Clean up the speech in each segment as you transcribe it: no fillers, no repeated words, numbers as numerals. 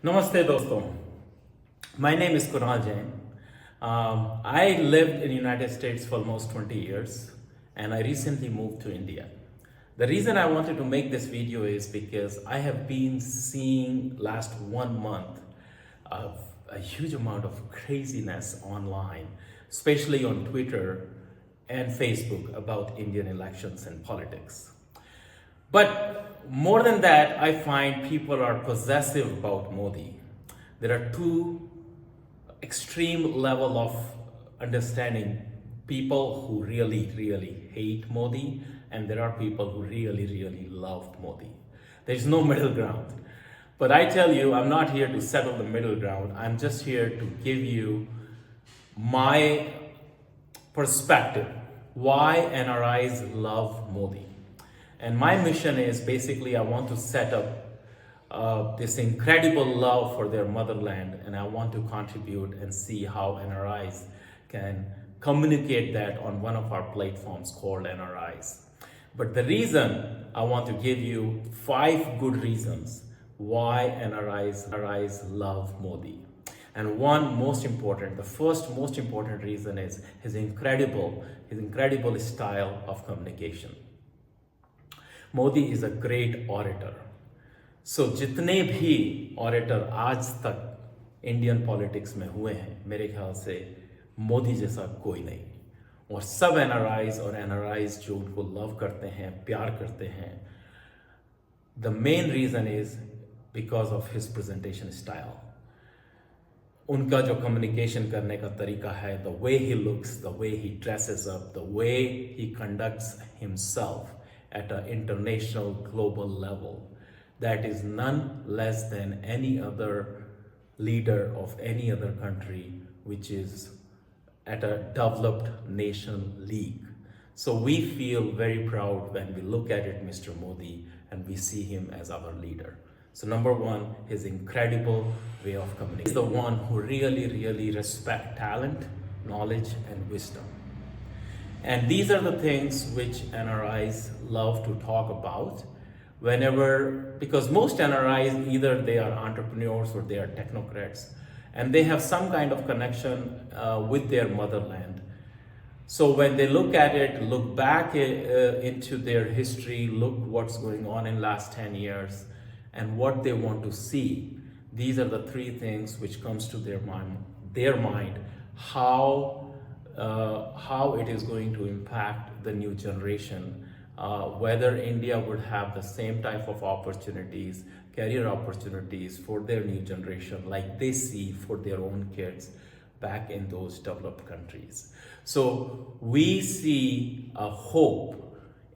Namaste doston. My name is Kunal Jain. I lived in the United States for almost 20 years and I recently moved to India. The reason I wanted to make this video is because I have been seeing last 1 month of a huge amount of craziness online, especially on Twitter and Facebook about Indian elections and politics. But more than that, I find people are possessive about Modi. There are two extreme level of understanding: people who really hate Modi, and there are people who really love Modi. There's no middle ground. But I tell you, I'm not here to settle the middle ground. I'm just here to give you my perspective why NRIs love Modi. And my mission is basically I want to set up this incredible love for their motherland, and I want to contribute and see how NRIs can communicate that on one of our platforms called NRIs. But the reason I want to give you 5 good reasons why NRIs love Modi. And the first most important reason is his incredible style of communication. Modi is a great orator. So जितने भी orator आज तक Indian politics में हुए हैं, मेरे ख्याल से मोदी जैसा कोई नहीं. और सब एनआरआईज और एनआरआईज जो उनको लव करते हैं, प्यार करते हैं, the main reason is because of his presentation style. उनका जो कम्युनिकेशन करने का तरीका है, the way he looks, the way he dresses up, the way he conducts himself at an international global level, that is none less than any other leader of any other country which is at a developed nation league. So we feel very proud when we look at it, Mr. Modi, and we see him as our leader. So number one, his incredible way of communicating. He's the one who really respect talent, knowledge, and wisdom. And these are the things which NRIs love to talk about because most NRIs, either they are entrepreneurs or they are technocrats, and they have some kind of connection with their motherland. So when they look at it, look back into their history, look what's going on in last 10 years and what they want to see, these are the 3 things which comes to their mind, how it is going to impact the new generation, whether India would have the same type of opportunities, career opportunities for their new generation like they see for their own kids back in those developed countries. So we see a hope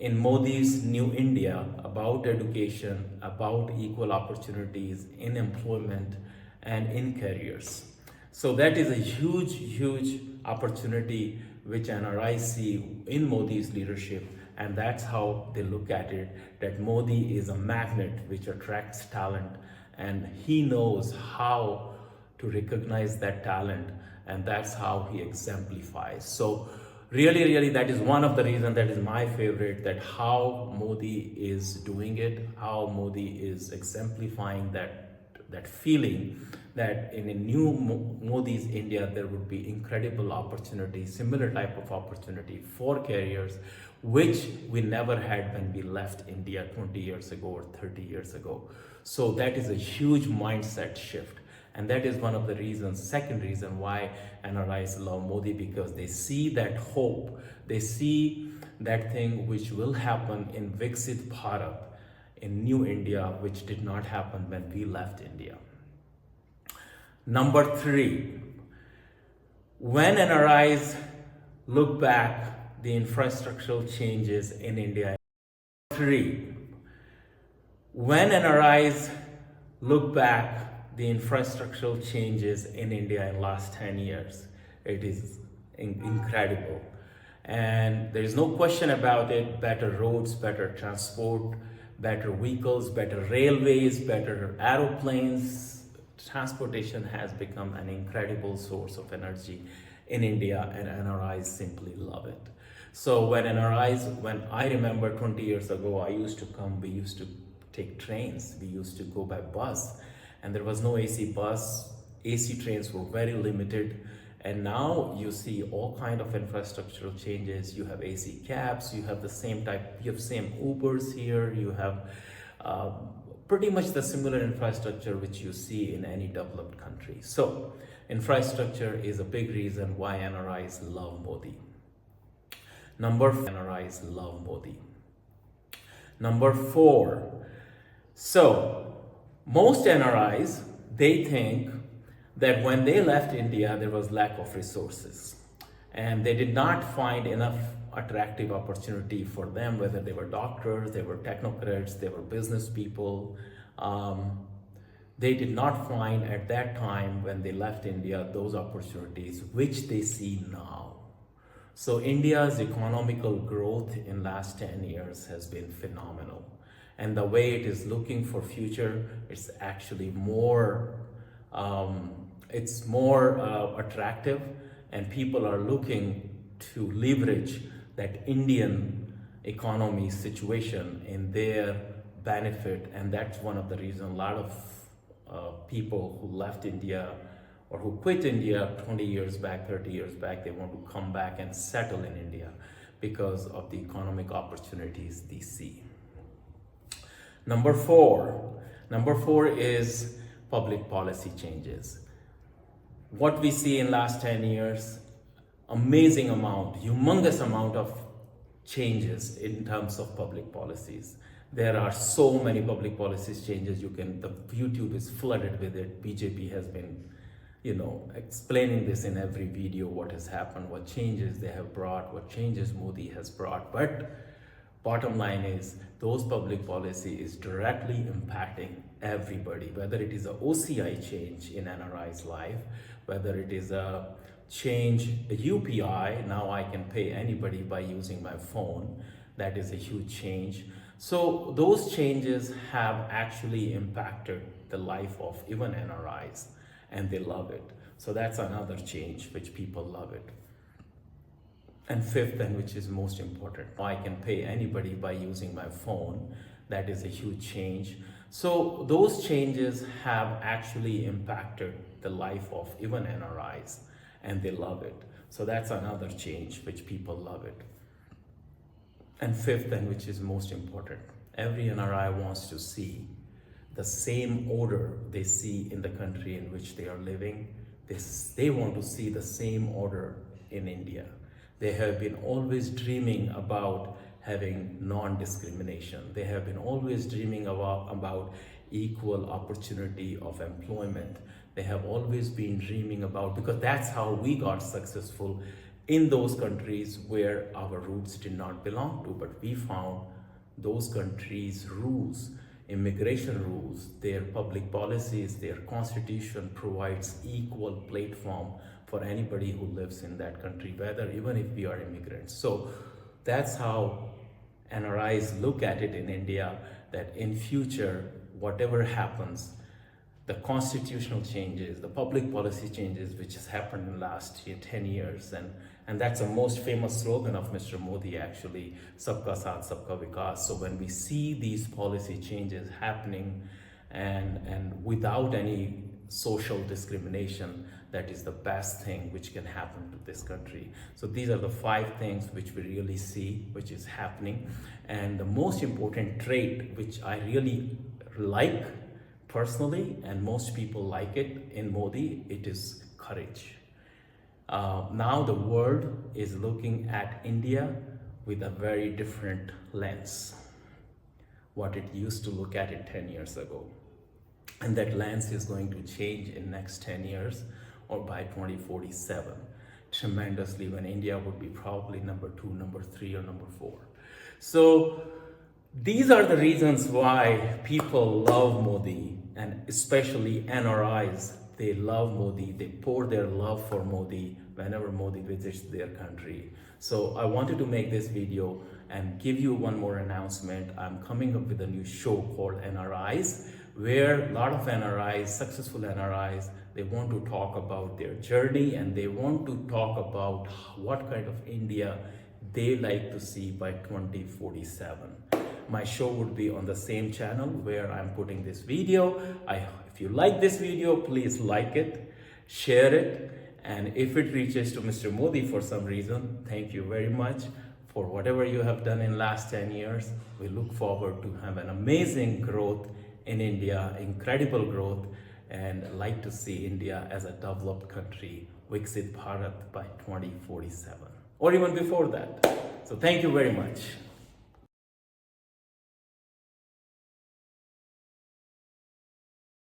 in Modi's new India about education, about equal opportunities in employment and in careers. So that is a huge opportunity which NRIs see in Modi's leadership, and that's how they look at it, that Modi is a magnet which attracts talent, and he knows how to recognize that talent, and that's how he exemplifies. So really that is one of the reasons, that is my favorite, that how Modi is doing it, how Modi is exemplifying that feeling that in a new Modi's India there would be incredible opportunity, similar type of opportunity for careers which we never had when we left India 20 years ago or 30 years ago. So that is a huge mindset shift, and that is one of the reasons, second reason why NRIs love Modi, because they see that hope, they see that thing which will happen in Viksit Bharat, in new India, which did not happen when we left India. Number 3, when NRIs look back the infrastructural changes in India. 3, when NRIs look back the infrastructural changes in India in last 10 years, it is incredible. And there is no question about it. Better roads, better transport, better vehicles, better railways, better aeroplanes. Transportation has become an incredible source of energy in India, and NRIs simply love it. So when I remember 20 years ago, we used to take trains, we used to go by bus, and there was no AC bus. AC trains were very limited, and now you see all kind of infrastructural changes. You have AC cabs, you have the same type, you have same Ubers here, you have pretty much the similar infrastructure which you see in any developed country. So infrastructure is a big reason why NRIs love Modi. NRIs love Modi. Number 4. So most NRIs, they think that when they left India, there was lack of resources and they did not find enough attractive opportunity for them, whether they were doctors, they were technocrats, they were business people. They did not find at that time when they left India those opportunities which they see now. So India's economical growth in last 10 years has been phenomenal. And the way it is looking for future, it's actually more attractive, and people are looking to leverage that Indian economy situation in their benefit. And that's one of the reasons a lot of people who left India or who quit India 20 years back, 30 years back, they want to come back and settle in India because of the economic opportunities they see. Number 4 is public policy changes. What we see in last 10 years, amazing amount, humongous amount of changes in terms of public policies. There are so many public policies changes. The YouTube is flooded with it. BJP has been, explaining this in every video, what has happened, what changes they have brought, what changes Modi has brought. But bottom line is, those public policy is directly impacting everybody, whether it is a OCI change in NRI's life, whether it is a change, a UPI, now I can pay anybody by using my phone. That is a huge change. So those changes have actually impacted the life of even NRIs, and they love it. So that's another change which people love it. And 5th, and which is most important, I can pay anybody by using my phone. That is a huge change. So those changes have actually impacted the life of even NRIs, and they love it. So that's another change which people love it. And 5th, and which is most important, every NRI wants to see the same order they see in the country in which they are living. They want to see the same order in India. They have been always dreaming about having non-discrimination. They have been always dreaming about equal opportunity of employment. They have always been dreaming about, because that's how we got successful in those countries where our roots did not belong to. But we found those countries' rules, immigration rules, their public policies, their constitution provides equal platform for anybody who lives in that country, even if we are immigrants. So that's how NRIs look at it in India, that in future, whatever happens, the constitutional changes, the public policy changes, which has happened in the last 10 years, and that's the most famous slogan of Mr. Modi actually, Sabka Saath, Sabka Vikas. So when we see these policy changes happening and without any social discrimination, that is the best thing which can happen to this country. So these are the 5 things which we really see, which is happening. And the most important trait, which I really like personally, and most people like it in Modi, it is courage. Now the world is looking at India with a very different lens, what it used to look at it 10 years ago. And that lens is going to change in next 10 years or by 2047 tremendously, when India would be probably number 2, number 3, or number 4. So these are the reasons why people love Modi, and especially NRIs. They love Modi. They pour their love for Modi whenever Modi visits their country. So I wanted to make this video and give you one more announcement. I'm coming up with a new show called NRIs, where a lot of NRIs, successful NRIs, they want to talk about their journey, and they want to talk about what kind of India they like to see by 2047. My show would be on the same channel where I'm putting this video. If you like this video, please like it, share it, and if it reaches to Mr. Modi for some reason, thank you very much for whatever you have done in last 10 years. We look forward to have an amazing growth in India, incredible growth, and like to see India as a developed country, Viksit Bharat by 2047, or even before that. So thank you very much.